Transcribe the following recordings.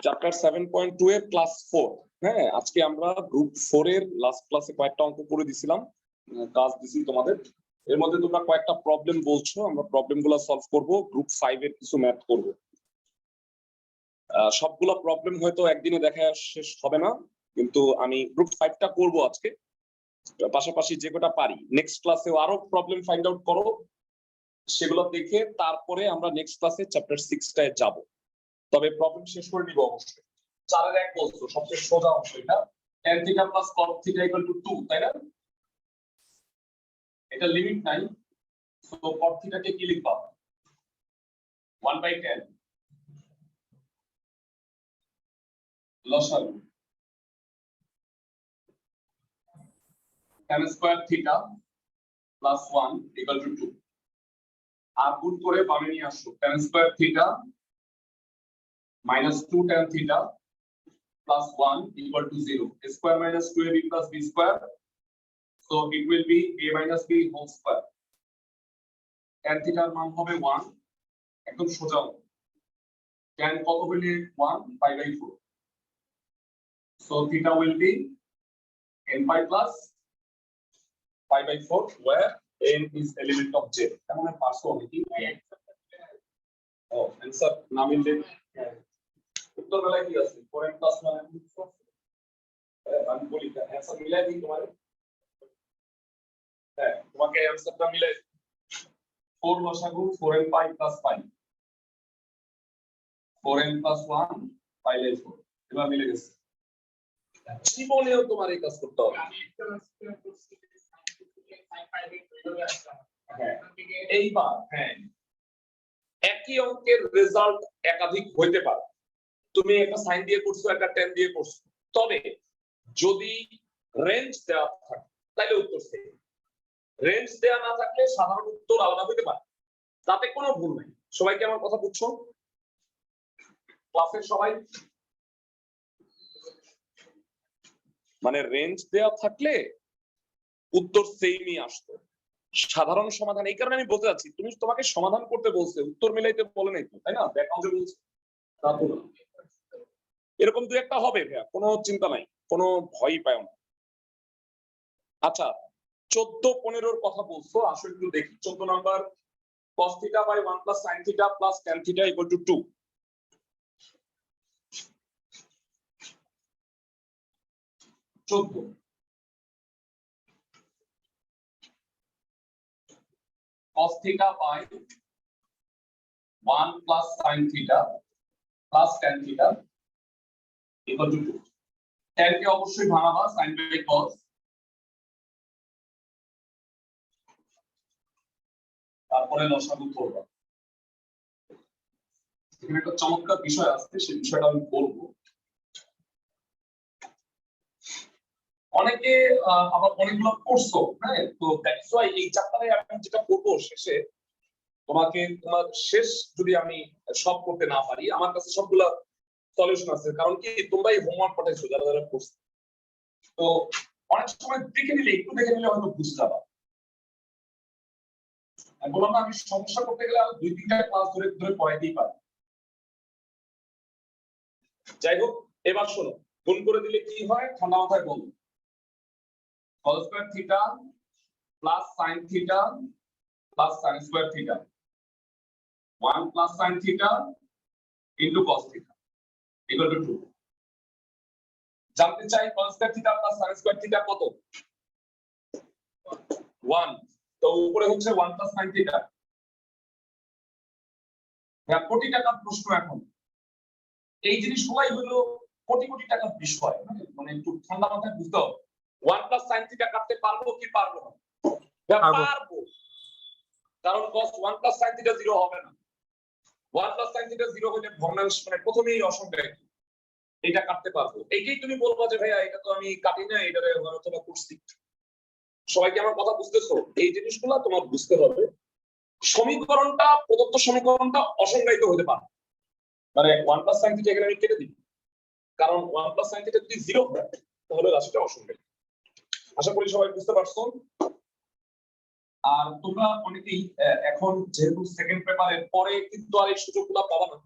Chapter 7.2 এর class 4। হ্যাঁ, আজকে আমরা গ্রুপ 4 এর লাস্ট ক্লাসে কয়েকটা অঙ্ক করে দিছিলাম, কাজ দিছি তোমাদের। এর মধ্যে তোমরা কয়েকটা প্রবলেম বলছো, আমরা প্রবলেমগুলো সলভ করব। গ্রুপ 5 এর কিছু ম্যাথ করব। সবগুলো প্রবলেম হয়তো একদিনে দেখা শেষ হবে না, কিন্তু আমি গ্রুপ 5টা করব আজকে। পাশাপাশি যে কটা পারি নেক্সট ক্লাসেও আরো প্রবলেম ফাইন্ড আউট করো, সেগুলো দেখে তারপরে আমরা নেক্সট ক্লাসে চ্যাপ্টার 6টায় যাব। তবে প্রবলেম শেষ করে নিব অবশ্যই। 4 এর 1 বলছো, সবচেয়ে সোজা অংশ এটা। tan θ + cos θ = 2, তাই না? এটা লিমিট নাই, সো cos θ কে কি লিখবা? 1/10 লসাগু tan স্কয়ার θ + 1 = 2। আর গুণ করে বামে নিয়ে আসো, tan square θ - 2 tan θ + 1 = 0. A square minus 2ab plus b square, so it will be a minus b whole square. tan θ এর মান হবে 1, একদম সোজা। tan কত হলে 1 π/4, so θ will be n pi plus π/4 where n is element of j. কেমন পারছো নাকি? आंसर না মিললে উত্তর বেলায় কি আছে? 4n + 1 আমি বলি आंसर মিলাই দিই তোমারে। হ্যাঁ, তোমাকে आंसरটা মিলাই 4 লসাগু 4n pi plus pi, 4n plus 1 pi/4, এবার মিলে গেছে। জীবনেও তোমার এই কাজ করতে হবে। এইবার হ্যাঁ, একই অঙ্কের রেজাল্ট একাধিক হইতে পারে। তুমি একটা সাইন দিয়ে করছো, একটা tan দিয়ে করছো, তবে যদি রেঞ্জ দেওয়া থাকে তাহলে উত্তর সেম। রেঞ্জ দেওয়া না থাকলে সাধারণ উত্তর আলাদা হতে পারে, তাতে কোনো ভুল নেই। সবাই কি আমার কথা বুঝছো? ক্লাসের সবাই মানে রেঞ্জ দেওয়া থাকলে উত্তর সেমই আসতো। সাধারণ সমাধান, এই কারণে আমি বলতে চাচ্ছি, তুমি তোমাকে সমাধান করতে বলছে, উত্তর মিলাইতে বলে নাই তো, তাই না? ব্যাকআউটে বলছে, এরকম দুই একটা হবে ভাইয়া, কোনো চিন্তা নাই, কোনো ভয়ই পায় না। আচ্ছা, 14, 15 এর কথা বলছো, আসলে একটু দেখি। 14 number, cos θ / 1 + sin θ + tan θ = 2। cos θ / 1 + sin θ + tan θ = 2। tan কে অবশ্যই ভাঙাবা sin/cos, তারপরে লসাগু করবা। এখানে একটা চমৎকার বিষয় আছে, সেই বিষয়টা আমি বলবো। অনেকে আবার অনেকগুলো করছো, হ্যাঁ, তো দ্যাটস ওয়াই এই চ্যাপ্টারে আমি যেটা করবো শেষে, তোমাকে তোমার শেষ যদি আমি সব করতে না পারি, আমার কাছে সবগুলা সলিউশন আছে। কারণ কি, তোমরাই হোমওয়ার্ক পাঠাইছো যারা যারা করছো, তো অনেক সময় দেখে নিলে, একটু দেখে নিলে হয়তো বুঝতে পারবা। আমি বললাম না, আমি সমস্যা করতে গেলে 2-3টা ক্লাস ধরে ধরে পড়াইতেই পারি। যাই হোক, এবার শোনো, গুণ করে দিলে কি হয় ঠান্ডা মাথায় বলো। cos square θ plus sin θ plus sin square θ 1 plus sin θ into cos θ equal to 2। জানতে চাই cos square θ plus sin square θ কত? 1। তো উপরে হচ্ছে 1 plus sin θ। হ্যাঁ, কোটি টাকার প্রশ্ন। এখন এই জিনিসগুলাই হলো কোটি কোটি টাকার বিষয়, মানে একটু ঠান্ডা মাথায় বুঝতে হবে। 1 plus sin θ কাটতে পারবো কি পারবো না? পারবো, কারণ cos 1 plus sin θ 0 হবে না। 1 plus sin θ 0 হলে ভগ্নাংশ, মানে প্রথমেই অসংখ্য, এটা কাটতে পারবো। এইটাই তুমি বলবা যে ভাইয়া এটা তো আমি কাটি না, এটা আলোচনা করছি। সবাই কি আমার কথা বুঝতেছো? এই জিনিসগুলো তোমার বুঝতে হবে। সমীকরণটা, প্রদত্ত সমীকরণটা অসংজ্ঞায়িত হতে পারে, মানে 1 plus sin θ এখানে আমি কেটে দিই, কারণ 1 plus sin θ যদি 0 হয় তাহলে রাশিটা অসংজ্ঞায়িত। আশা করি সবাই বুঝতে পারছো। আর তোমরা অনেকেই এখন যেহেতু সেকেন্ড পেপারের পরে কিন্তু আর এই সুযোগগুলো পাবা না,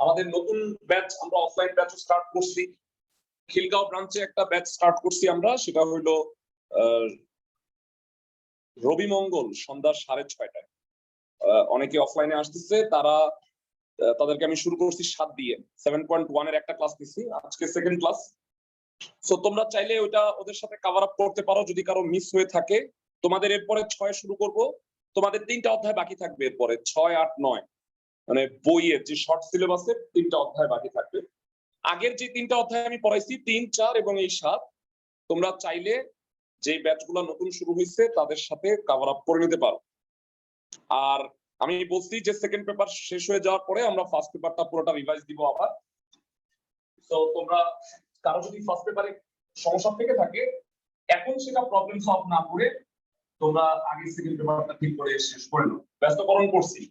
আমাদের নতুন ব্যাচ আমরা অফলাইন ব্যাচ স্টার্ট করছি। খিলগাঁও ব্রাঞ্চে একটা ব্যাচ স্টার্ট করছি আমরা, সেটা হলো রবি মঙ্গল সন্ধ্যা 6:30টায়। অনেকে অফলাইনে আসতেছে, তাদেরকে আমি শুরু করছি 7 দিয়ে 7.1 এর একটা ক্লাস নিছি, আজকে সেকেন্ড ক্লাস। সো তোমরা চাইলে ওটা ওদের সাথে কভার আপ করতে পারো যদি কারো মিস হয়ে থাকে। তোমাদের এরপরে 6 শুরু করব, তোমাদের 3টা অধ্যায় বাকি থাকবে এরপরে 6, 8, 9, মানে বইয়ের যে শর্ট সিলেবাসের 3টা অধ্যায় বাকি থাকবে। আগের যে 3টা অধ্যায় আমি পড়াইছি 3, 4 এবং এই 7, তোমরা চাইলে যে ব্যাচগুলো নতুন শুরু হয়েছে তাদের সাথে কভার আপ করে নিতে পারো। আর আমি বলছি যে সেকেন্ড পেপার শেষ হয়ে যাওয়ার পরে আমরা ফার্স্ট পেপারটা পুরোটা রিভাইজ দিব আবার। তো তোমরা কারো যদি ফার্স্ট পেপারে সমস্যা থেকে থাকে, এখন সেটা প্রবলেম সলভ না করে তোমরা আগে সেকেন্ড পেপারটা ঠিক করে শেষ করে নাও। ব্যস্তকরণ করছি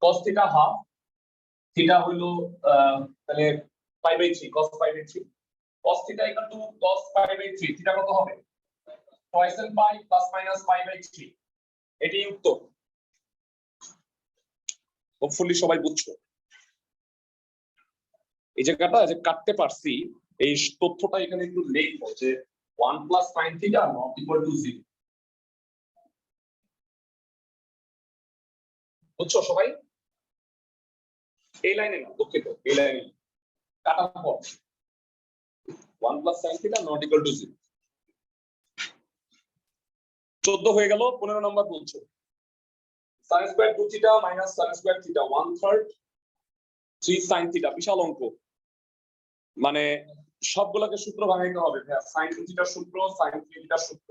cos থিটা হাফ, থিটা হলো তাহলে π/3, cos π/3, cos theta equal to cos π/3, theta কত হবে? twice n pi plus minus π/3, এটাই উত্তর। হোপফুলি সবাই বুঝছো। এই জায়গাটা যে কাটতে পারছি, এই তথ্যটা এখানে একটু লিখবো যে 1 plus sin theta not equal to 0। বুঝছো সবাই? এই লাইনে না, দুঃখিত, এই লাইনে কাটার পর 1 plus sin theta not equal to 0। 14 হয়ে গেল। 15 নাম্বার বলছো sin square 2 theta minus sin square theta 1/3 3 sin theta। বিশাল অঙ্ক, মানে সবগুলোকে সূত্র ভাঙাইতে হবে। sin 2 theta সূত্র, sin 3 theta সূত্র।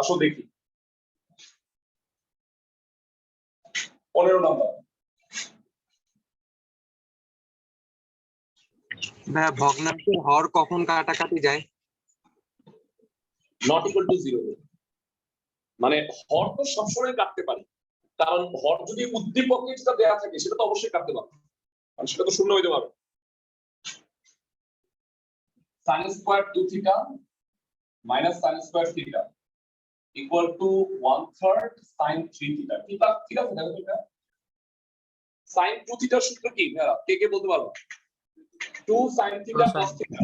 আসো দেখি 15 নাম্বার। ভগ্নাংশের হর কখন কাটাকাটি যায়? Not equal to 0। মানে হর তো সবসময় কাটতে পারি, কারণ হর যদি উদ্দীপকে যেটা দেয়া থাকে সেটা তো অবশ্যই কাটতে পারবে, কারণ সেটা তো শূন্য হইতে পারবে। sin square 2 theta minus sin square theta equal to 1/3 sin 3 theta। ঠিক আছে দেখো এটা sin 2 theta সূত্র কি? কে বলতে পারবো? 2 sin theta cos theta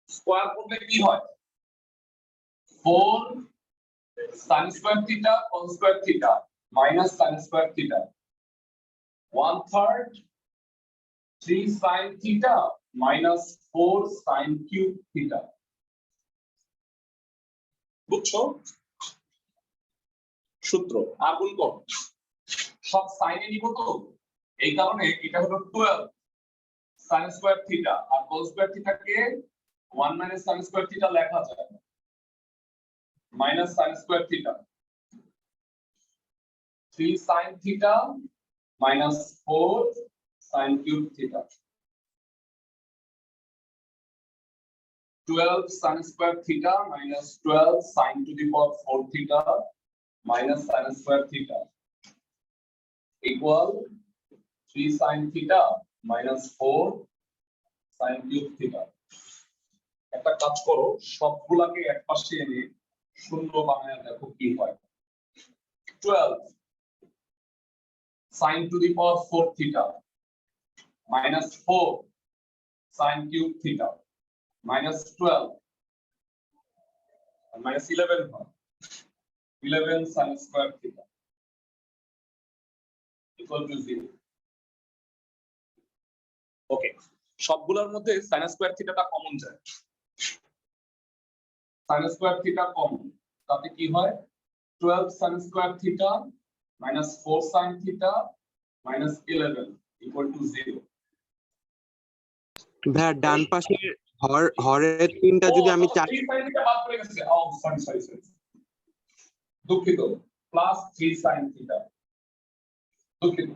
square করলে কি হয়? 4 sin square theta cos square theta minus sin square theta 1/3 3 sin theta minus 4 sin cube theta। বুঝছো সূত্র? আর গুণ কর, সব সাইনে নিব তো, এই কারণে এটা হলো 12 sin square theta আর cos square theta কে 1 minus sin square theta লেখা যায় minus sin square theta 3 sin theta minus 4 sin cube theta 12 sin square theta minus 12 sin to the power 4 theta minus sin square theta equal 3 sin theta minus 4 sin cube theta। একটা কাজ করো, সবগুলাকে একপাশে এনে শূন্য বানায় দেখো কি হয়। 12 sin to the power 4 theta minus 4 sin cube theta minus 12 minus 11 হয় 11 sin square theta equal to 0। ওকে, সবগুলোর মধ্যে sin square theta টা কমন যায়। sin square theta কমন, তাতে কি হয়? 12 sin square theta minus 4 sin theta minus 11 equal to 0। ভাই ডান পাশের হরের তিনটা যদি আমি 4 3 sin theta বাদ পড়ে গেছে। সরি দুঃখিত, প্লাস 3 sin theta। দুঃখিত।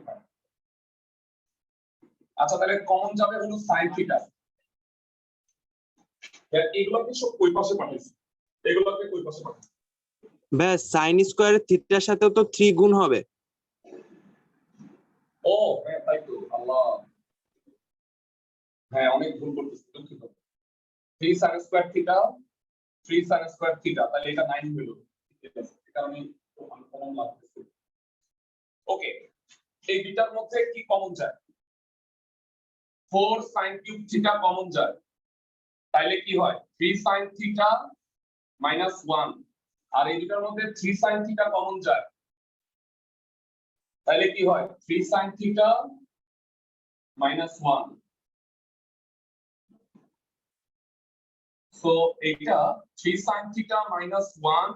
আচ্ছা, তাহলে কমন যাবে হলো sin theta। এগুলোকে সব কই পাশে পাঠাইছি, এগুলোকে কই পাশে পাঠাইছি? ভাই sin স্কয়ার থিটার সাথে তো 3 গুণ হবে। ও হ্যাঁ, তাই তো। আল্লাহ, হ্যাঁ অনেক ভুল করতেছি, দুঃখিত। 3 sin square theta 3 sin square theta, তাহলে এটা 9 হলো। ঠিক আছে, এটা আমি কমন লাগতেছে। ওকে, এই দুটার মধ্যে কি কমন যায়? 4 sin কিউব থিটা কমন যায়, তাইলে কি হয় 3 sin থিটা মাইনাস 1, আর এই দুটার মধ্যে 3 sin থিটা কমন যায়, তাইলে কি হয় 3 sin থিটা মাইনাস 1। সো এটা 3 sin থিটা মাইনাস 1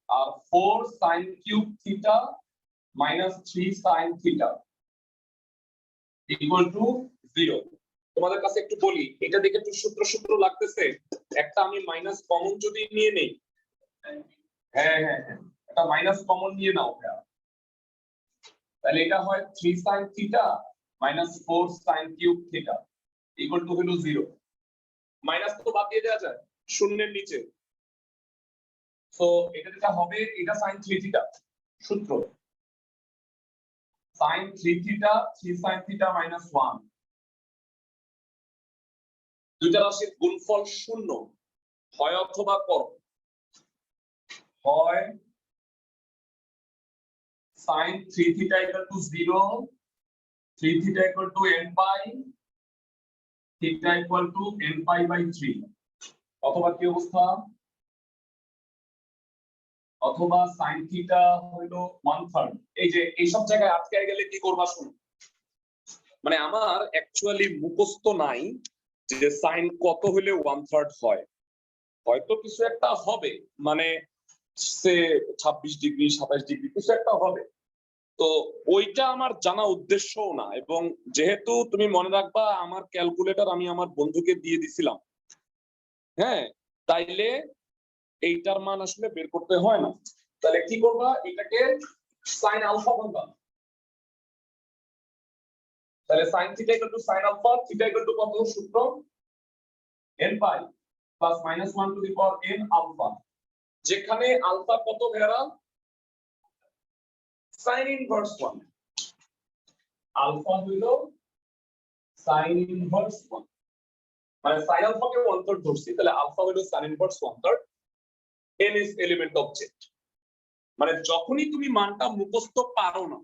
আর 4 sin cube theta minus 3 sin theta equal to 0। তোমাদের কাছে একটু বলি, এটা দেখে একটু সূত্র সূত্র লাগতেছে, একটা আমি মাইনাস কমন যদি নিয়ে নেই, হ্যাঁ হ্যাঁ হ্যাঁ এটা মাইনাস কমন নিয়ে নাও ভাইয়া, তাহলে এটা হয় 3 sin theta minus 4 sin cube theta equal two হলো 0। মাইনাস তো বাদ দিয়ে দেওয়া যায় শূন্যের নিচে, সো এটা যেটা হবে এটা sin 3 থিটা, সূত্র sin 3 theta 3 sin theta minus 1, দুইটা রাশির গুণফল শূন্য হয় অথবা করো, হয় sin 3 theta equal to 0, 3 theta equal to n pi, theta equal to n pi by 3, অথবা কি অবস্থা, অথবা sin theta হলো 1/3। এই যে এই সব জায়গায় আটকে গেলে কি করবা শুনো, মানে আমার অ্যাকচুয়ালি মুখস্থ নাই যে sin কত হলে 1/3 হয়, হয়তো কিছু একটা হবে, মানে সে 26 ডিগ্রি 27 ডিগ্রি কিছু একটা হবে, তো ওইটা আমার জানা উদ্দেশ্যও না। এবং যেহেতু তুমি মনে রাখবা আমার ক্যালকুলেটর আমি আমার বন্ধুকে দিয়ে দিছিলাম, হ্যাঁ, তাইলে এইটার মান আসলে বের করতে হয় না। তাহলে কি করবা, এটাকে sin আলফা ভাঙবা, তাহলে sin theta equal to sin alpha, theta equal to কত সূত্র n pi plus minus 1 to the power n alpha, যেখানে আলফা কত ভেরা sin ইনভার্স 1, আলফা হইল sin ইনভার্স 1, মানে sin আলফাকে 1/3 ধরছি, তাহলে আলফা হইল sin inverse 1/3, n is element object। মানে যখনই তুমি মানটা মুখস্থ পারো না,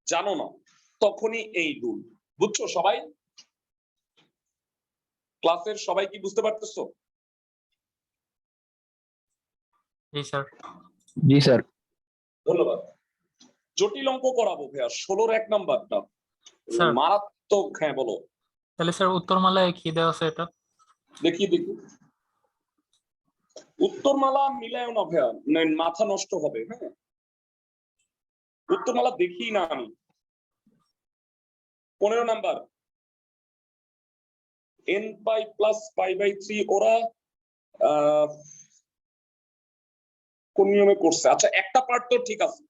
জানো না, তখনই এই রুল, বুঝছো সবাই? ক্লাসের সবাই কি বুঝতে পারতেছো? জি স্যার। জি স্যার। ধন্যবাদ। জটিল অঙ্ক করাবো ভাইয়া, 16-র 1 নাম্বারটা স্যার। মারাত্মক। হ্যাঁ বলো। তাহলে স্যার উত্তরমালায় কি দেওয়া আছে এটা? দেখি দেখি, উত্তরমালা মিলায় না ভাইয়া, মাথা নষ্ট হবে। হ্যাঁ, উত্তরমালা দেখি না আমি। 15 number n pi plus pi by 3, ওরা কোন নিয়মে করছে? আচ্ছা একটা পার্ট তো ঠিক আছে,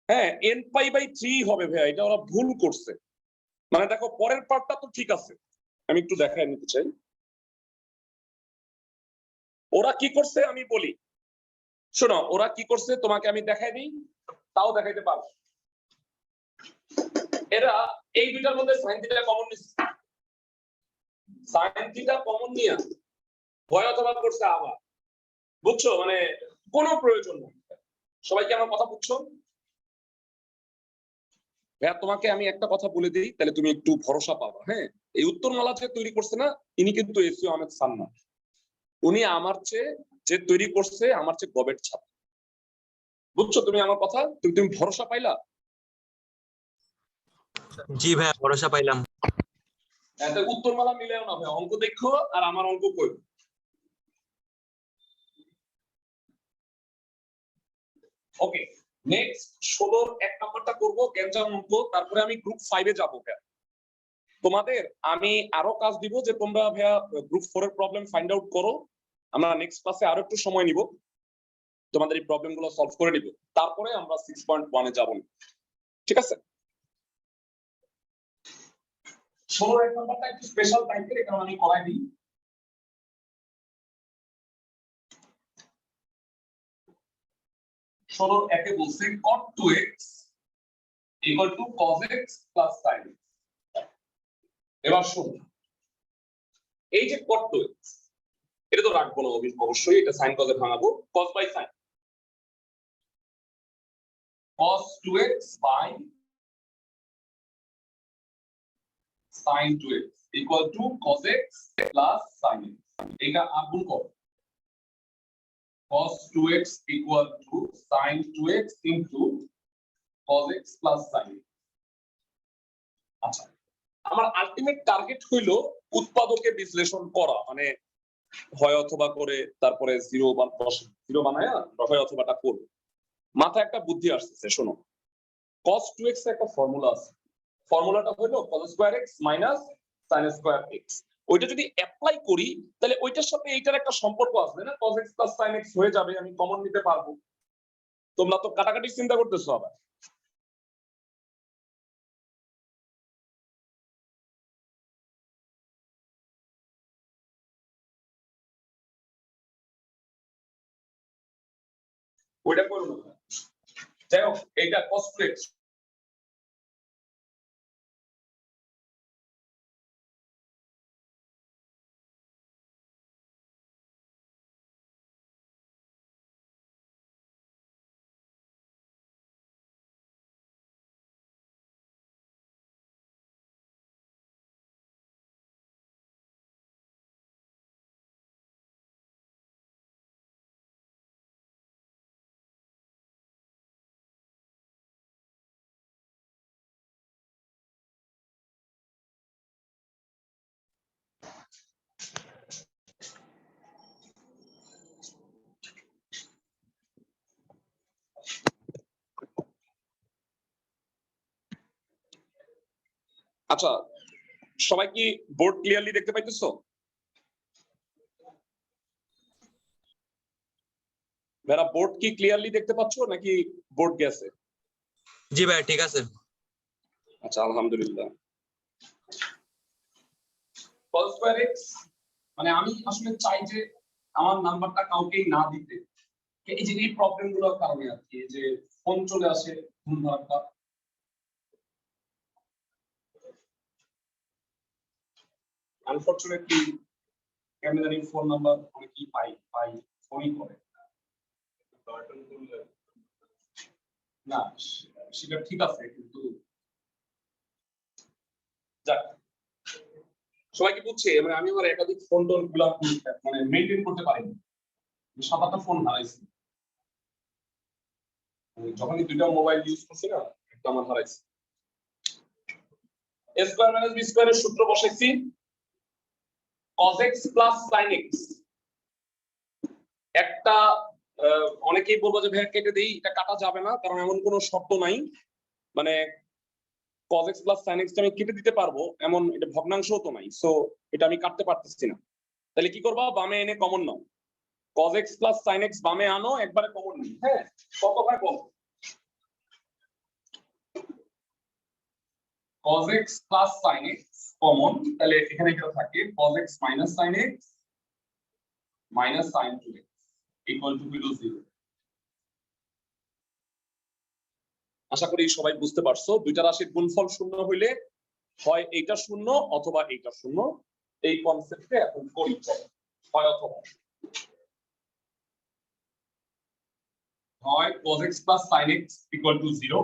হ্যাঁ n পাই বাই 3 হবে ভাইয়া, এটা ওরা ভুল করছে। মানে দেখো পরের পার্টটা তো ঠিক আছে, আমি একটু দেখাই নিতে চাই ওরা কি করছে আমি বলি। শোনো ওরা কি করছে তোমাকে আমি দেখাই দিই, তাও দেখাইতে পারবো। এরা এই দুটার মধ্যে sin থিটা কমন নিচ্ছে, sin থিটা কমন নিয়ে ভয় অথবা করছে আবার, বুঝছো? মানে কোনো প্রয়োজন নেই। সবাই কি আমার কথা বুঝছো? ভাইয়া তোমাকে আমি একটা কথা বলে দিই, তাহলে তুমি একটু ভরসা পাবা। হ্যাঁ, এই উত্তরমালা যে তৈরি করছে না, ইনি কিন্তু এসইও আহমেদ স্যার না, উনি আমার চেয়ে যে তৈরি করছে আমার চেয়ে গবেট ছাত্র, বুঝছো তুমি আমার কথা? তুমি ভরসা পাইলা? জি ভাইয়া ভরসা পাইলাম। এত উত্তরমালা মিলেও না ভাই, অঙ্ক দেখো আর আমার অঙ্ক কই। ওকে, নেক্সট 16-র 1 নাম্বারটা করব গ্যাঞ্জাম অঙ্ক, তারপরে আমি গ্রুপ 5 এ যাব। ভাইয়া তোমাদের আমি আরো কাজ দিব যে তোমরা ভাইয়া গ্রুপ 4 এর প্রবলেম ফাইন্ড আউট করো, আমরা নেক্সট ক্লাসে আরো একটু সময় নিব, তোমাদের এই প্রবলেমগুলো সলভ করে নিব, তারপরে আমরা 6.1 এ যাব। ঠিক আছে? 16-র 1 নাম্বারটা একটু স্পেশাল টাইপের, কারণ আমি করাই দিই। ষোলোর একে বলছে cot 2x equal to cos x plus sin x। এবার শুন, এই যে cot 2x এটা তো রাখবো না অবশ্যই, এটা sin cos A ভাঙাবো, cos by sin, cos 2x by sin 2x equal to cos x plus sin x এটা আগুন করো cos 2x equal to sin 2x into cos x plus sin x আচ্ছা আমার আলটিমেট টার্গেট হইল উৎপাদকে বিশ্লেষণ করা মানে হয় অথবা করে তারপরে 0 বা 0 বানায় হয় অথবাটা করব মাথায় একটা বুদ্ধি আসছে শোনো cos 2x এর একটা ফর্মুলা আছে ফর্মুলাটা হলো cos square x minus sin square x ওইটা যদি অ্যাপ্লাই করি তাহলে ওইটার সাথে এইটার একটা সম্পর্ক আছে না cos x plus sin x হয়ে যাবে আমি কমন নিতে পারবো তোমরা তো কাটাকাটি চিন্তা করতেছো আবার ওইটা করো না যাই হোক এইটা cos 2x আচ্ছা সবাই কি বোর্ড ক্লিয়ারলি দেখতে পাইতেছো যারা বোর্ড কি ক্লিয়ারলি দেখতে পাচ্ছো নাকি বোর্ড গেছে জি ভাই ঠিক আছে আচ্ছা আলহামদুলিল্লাহ cos স্কয়ার x মানে আমি আসলে চাই যে আমার নাম্বারটা কাউকেই না দিতে এই যে এই প্রবলেম গুলোর কারণে আর কি যে ফোন চলে আসে ধুমধারাক্কা আনফরচুনেটলি কেমন জানি ফোন নাম্বার অনেকেই পাই ফোনই করে না সেটা ঠিক আছে কিন্তু যাক সবাই কি বুঝছে মানে আমি আমার একাধিক ফোন টোন গুলা মানে মেইনটেইন করতে পারিনি 7-8টা ফোন হারাইছি যখনই দুইটা মোবাইল ইউজ করছি না একটা আমার হারাইছে a স্কয়ার মাইনাস b স্কয়ারের সূত্র বসাইছি cos x plus sin x একটা অনেকেই বলবো যে ভাই কেটে দেই এটা কাটা যাবে না কারণ এমন কোনো শর্ত নাই মানে cos x plus sin x আমি কেটে দিতে পারবো এমন এটা ভগ্নাংশও তো নাই সো এটা আমি কাটতে পারতেছি না তাহলে কি করবা বামে এনে কমন নাও cos x plus sin x বামে আনো একবারে কমন নিই হ্যাঁ কত হয় বল cos x plus sin x common তাহলে এখানে কি থাকে cos x minus sin x minus sin 2x equal to 0 আশা করি সবাই বুঝতে পারছো দুইটা রাশির গুণফল শূন্য হইলে হয় এইটা শূন্য অথবা এইটা শূন্য এই কনসেপ্টে এখন করি হয় অথবা হয় cos x plus sin x equal to 0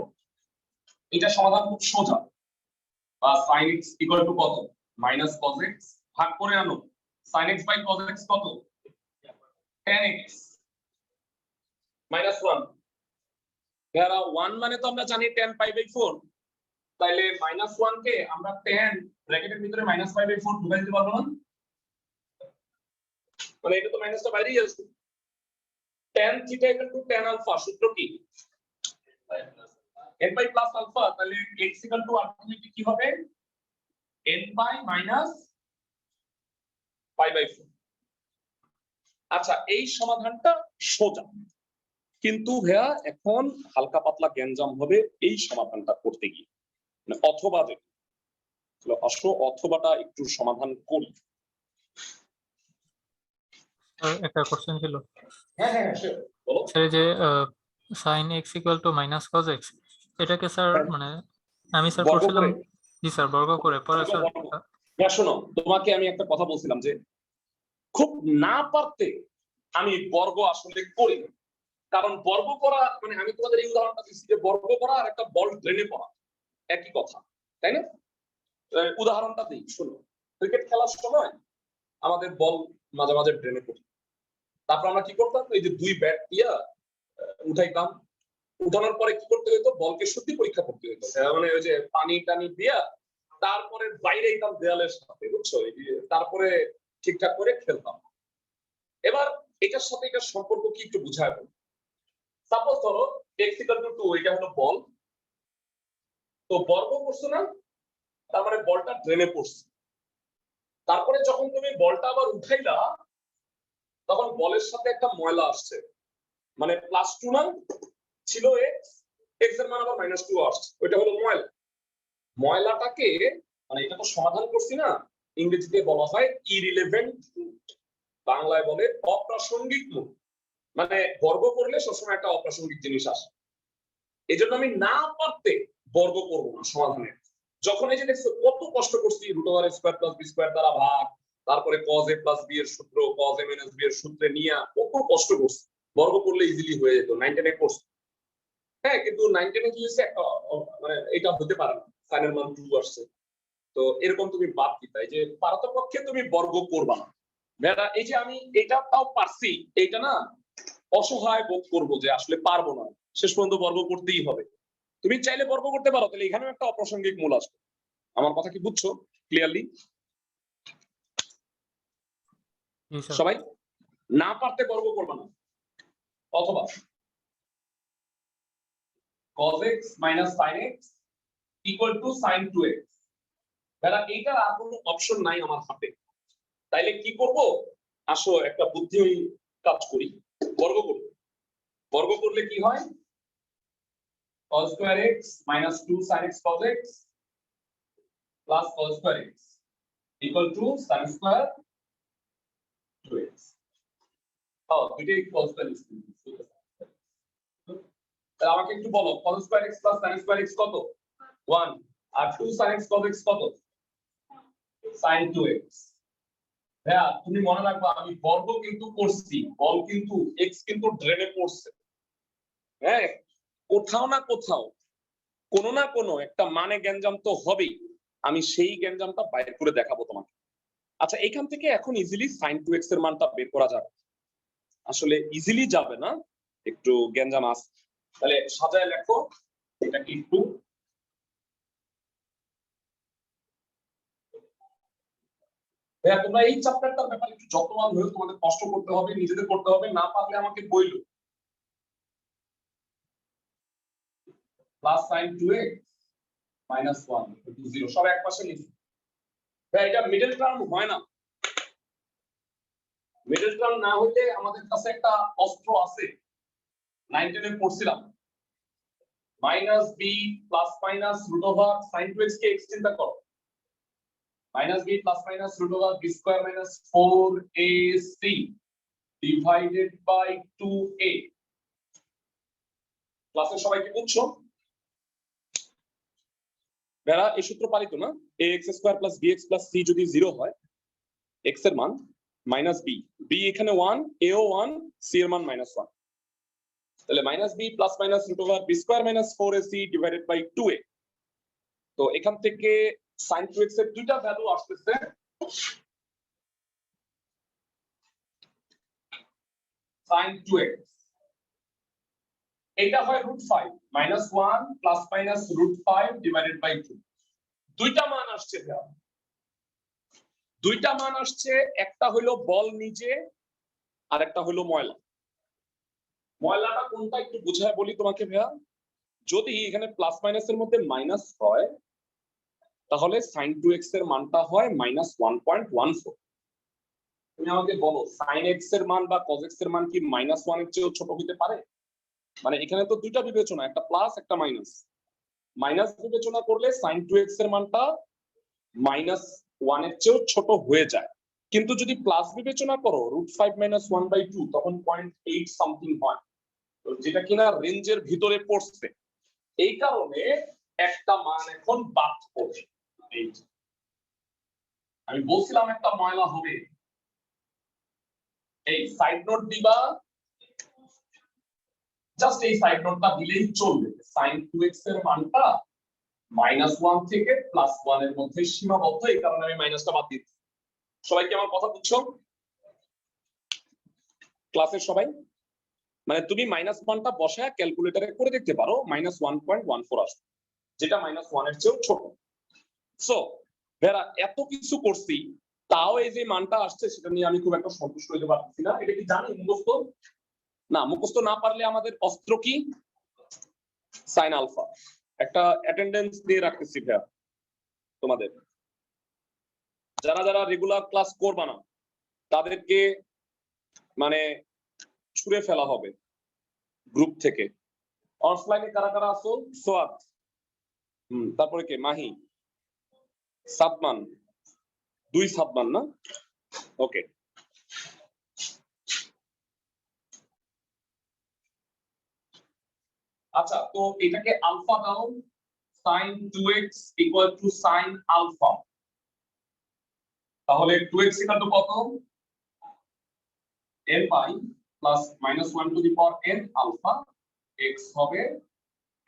এটা সমাধান খুব সোজা বা sin x equal to কত minus cos x ভাগ করে আনো sin x by cos x কত tan x minus 1 যারা 1 মানে তো আমরা জানি tan pi by 4 তাইলে -1 কে আমরা tan ব্র্যাকেটের ভিতরে -pi by 4 ঢুকাই দিতে পারবো না মানে এটা তো মাইনাসটা বাইরেই আসবে tan theta equal to tan alpha সূত্র কি n pi plus alpha তাহলে x equal to আলটিমেটলি কি হবে n pi minus pi by 4 আচ্ছা এই সমাধানটা সোজা কিন্তু ভাইয়া এখন হালকা পাতলা গ্যাঞ্জাম হবে এই সমাধানটা করতে গিয়ে মানে অথবা যে আসো অথবাটা একটু সমাধান করি একটা কোশ্চেন ছিল হ্যাঁ হ্যাঁ বলো স্যার যে sin x = -cos x এটাকে স্যার মানে আমি স্যার বর্গ পড়ছিলাম করে জি স্যার বর্গ করে পরে স্যার হ্যাঁ শোনো তোমাকে আমি একটা কথা বলছিলাম যে খুব না পারতে আমি বর্গ আসলে করি কারণ বর্গ করা মানে আমি তোমাদের এই উদাহরণটা দিচ্ছি যে বর্গ করা আর একটা বল ড্রেনে পড়া একই কথা তাই না উদাহরণটা দিই, শোনো। ক্রিকেট খেলার সময় আমাদের বল মাঝে মাঝে ড্রেনে পড়ে, তারপর আমরা কি করতাম, এই যে দুই ব্যাট দিয়া উঠাইতাম, উঠানোর পরে কি করতে হতো, বলকে সত্যি পরীক্ষা করতে হতো, মানে ওই যে পানি টানি দিয়া তারপরে বাইরে যেতাম দেয়ালের সাথে, বুঝছো, তারপরে ঠিকঠাক করে খেলতাম। এবার এটার সাথে এটার সম্পর্ক কি একটু বুঝায়। সাপোজ ধরো x = 2, এটা হলো বল, তো বর্গ করছো না, তার মানে বলটা ড্রেনে পড়ছে। তারপরে যখন তুমি বলটা আবার উঠাইলা, তখন বলের সাথে একটা ময়লা আসছে, মানে +2 না ছিল x, x এর মান আবার -2 আসছে, ওইটা হলো ময়লা। ময়লাটাকে, মানে এটা তো সমাধান করছি না, ইংরেজিতে বলা হয় ইররিলেভেন্ট, বাংলায় বলে অপ্রাসঙ্গিক মূল। মানে বর্গ করলে সবসময় একটা অপ্রাসঙ্গিক জিনিস আসে, এই জন্য আমি না পারতে বর্গ করবো না সমাধানে। যখন এই যে দেখছো কত কষ্ট করছি, √a² + b² দ্বারা ভাগ, তারপরে cos a + b এর সূত্র, cos a - b এর সূত্রে নিয়ে কত কষ্ট করছি, বর্গ করলে ইজিলি হয়ে যেত। 9 10 এ করছি, হ্যাঁ, কিন্তু 9 10 এ কি হয়েছে, একটা মানে এটা হতে পারে না, sin এর মান 2 আসছে। তো এরকম তুমি বাদ দিতে, যে পারতপক্ষে তুমি বর্গ করবা না। ভেড়া, এই যে আমি এটা তাও পারছি, এইটা না অসহায় বোধ করবো যে আসলে পারবো না, শেষ পর্যন্ত বর্গ করতেই হবে। তুমি চাইলে বর্গ করতে পারো, তাহলে এখানেও একটা অপ্রাসঙ্গিক মূল আসবে। আমার কথা কি বুঝছো ক্লিয়ারলি সবাই? না পারতে বর্গ করবে না। অথবা cos x - sin x = sin 2x, বেটা এইটার আর কোনো অপশন নাই আমার হাতে, তাইলে কি করব, আসো একটা বুদ্ধি কাজ করি, বর্গ করব। বর্গ করলে কি হয়, cos² x - 2 sin x cos x plus cos² x = sin² 2x। দুইটাই cos² x। তাহলে আমাকে একটু বলো, cos² x plus sin² x কত? 1। আর 2 sin x cos x কত? sin 2x। হ্যাঁ, তুমি মনে রাখবা, আমি বর্গ কিন্তু করছি, বল কিন্তু x কিন্তু ড্রেনে পড়ছে। হ্যাঁ, কোথাও না কোথাও কোনো না কোনো একটা মানে গ্যাঞ্জাম তো হবেই, আমি সেই গ্যাঞ্জামটা বাইর করে দেখাবো তোমাকে। আচ্ছা, এখান থেকে এখন ইজিলি sin 2x এর মানটা বের করা যাবে, আসলে ইজিলি যাবে না, একটু গ্যাঞ্জাম আছে। তাহলে সাজায় লেখো, এটা কি একটু তোমরা এই চ্যাপ্টারটার ব্যাপারে একটু যত্নবান হয়ে, তোমাদের কষ্ট করতে হবে, নিজেদের করতে হবে, না পারলে আমাকে বইলো। প্লাস sin 2x - 1 = 0, সব একপাশে লিখি। এটা মিডল টার্ম হয় না, মিডল টার্ম না হইলে আমাদের কাছে একটা অস্ত্র আছে, 9 10 এ পড়ছিলাম, -b ± √sin 2x কে x চিন্তা করো, -b ± √b² - 4ac divided by 2a। ক্লাসে সবাই কি বুঝছো? বেড়া এই সূত্র পারিত না, ax² + bx + c যদি 0 হয়, x এর মান -b, b এখানে 1, a ও 1, c এর মান -1, তাহলে -b ± √b² - 4ac divided by 2a। তো এখান থেকে sin 2x এর দুইটা ভ্যালু আসতেছে, sin 2x এটা হয় √5 -1 ± √5 divided by 2। দুইটা মান আসছে, দুইটা মান আসছে, একটা হলো বল নিজে, আর একটা হলো ময়লা। ময়লাটা কোনটা একটু বুঝায় বলি তোমাকে ভাইয়া, যদি এখানে প্লাস মাইনাসের মধ্যে মাইনাস হয়, তাহলে sin 2x এর মানটা হয় -1.14। তুমি আমাকে বলো, sin x এর মান বা cos x এর মান কি -1 এর চেয়েও ছোট হতে পারে? মানে এখানে তো দুইটা বিবেচনা, একটা প্লাস একটা মাইনাস। মাইনাস বিবেচনা করলে sin 2x এর মানটা -1 এর চেয়েও ছোট হয়ে যায়, কিন্তু যদি প্লাস বিবেচনা করো √5 - 1/2, তখন 0.8 সামথিং হয়, যেটা কিনা রেঞ্জের ভিতরে পড়ছে। এই কারণে একটা মান এখন বাদ পড়ে। আমি বলছিলাম একটা ময়লা হবে, এই সাইড নোট দিবা, জাস্ট এই সাইড নোটটা দিলেই চলবে। sin 2x এর মানটা -1 থেকে +1 এর মধ্যে সীমাবদ্ধ, এই কারণে আমি মাইনাসটা বাদ দিচ্ছি। সবাই কি আমার কথা বুঝছো ক্লাসের সবাই? মানে তুমি -1টা বসায় ক্যালকুলেটরে করে দেখতে পারো, -1.14 আসবে, যেটা -1 এর চেয়েও ছোট। সো ভেরা এত কিছু করছি, তাও এই যে মানটা আসছে সেটা নিয়ে আমি খুব একটা সন্তুষ্ট হতে পারছি না। এটা কি জানি মুখস্থ? না, মুখস্থ না পারলে আমাদের অস্ত্র কি? Sine alpha. একটা অ্যাটেন্ডেন্স দিয়ে রাখতেছি ভাইয়া তোমাদের, যারা যারা রেগুলার ক্লাস করবা না তাদেরকে মানে ছুঁড়ে ফেলা হবে গ্রুপ থেকে। অফলাইনে কারা কারা আছো? সোয়াদ, তারপরে কে? মাহি, সাদমান, 2 সাদমান না? ওকে, আচ্ছা তো এটাকে আলফা দাও, sin 2x equal to sin alpha. তাহলে 2x equal to কত? n pi plus -1 to the power n alpha, x হবে